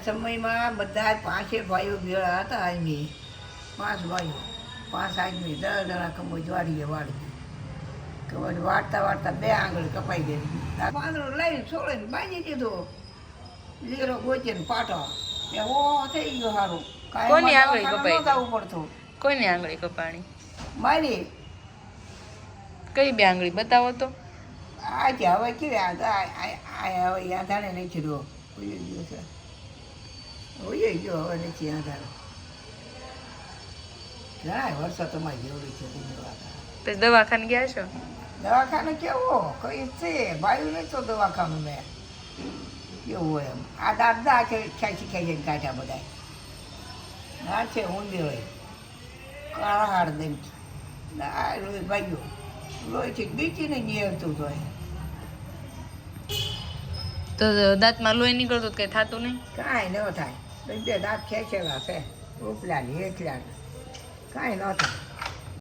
સમયમાં બધા 5 ભાઈઓ ભેળા હતા. અહીં 5 ભાઈઓ 5 આદમી 10 જણા કમોજ વાળીએ વાળી કમોજ વાળતા 2 આંગળી કપાઈ ગઈ. પાંદડો લઈને છોડીને બાંધી દીધો. લીરો ગોચીને પાટો ઓ થઈ ગયો સારું. કોની આંગળી કપાઈ જવું પડતું. કોઈની આંગળી કપાણી? મારી. કઈ 2 આંગળી બતાવો તો. આજે હવે કેવી હવે યાદાને નહીં છેડો ઓય ગયો છે. ઓય ગયો હવે નથી યાદાને. ઘણા વર્ષો તમારી જેવડી છે. પછી દવાખાને ગયા છો? દવાખાને કેવો કઈ છે ભાઈ નહીં તો દવાખાનું મેં કેવું હોય એમ. આ દાદા ખેંચી ખેંચીને કાઢ્યા બધા. ના છે ઊંધી હોય કાળા હાડ દઈ લોહી ભાગ્યો. લોહીથી બીચીને નીકળતું તો તો દાંતમાં લોહી નીકળતું તો કઈ થતું નહીં? કાંઈ ન થાય. 2 દાંત ખેંચેલા છે ઉપલા એકલા કાંઈ ન થાય.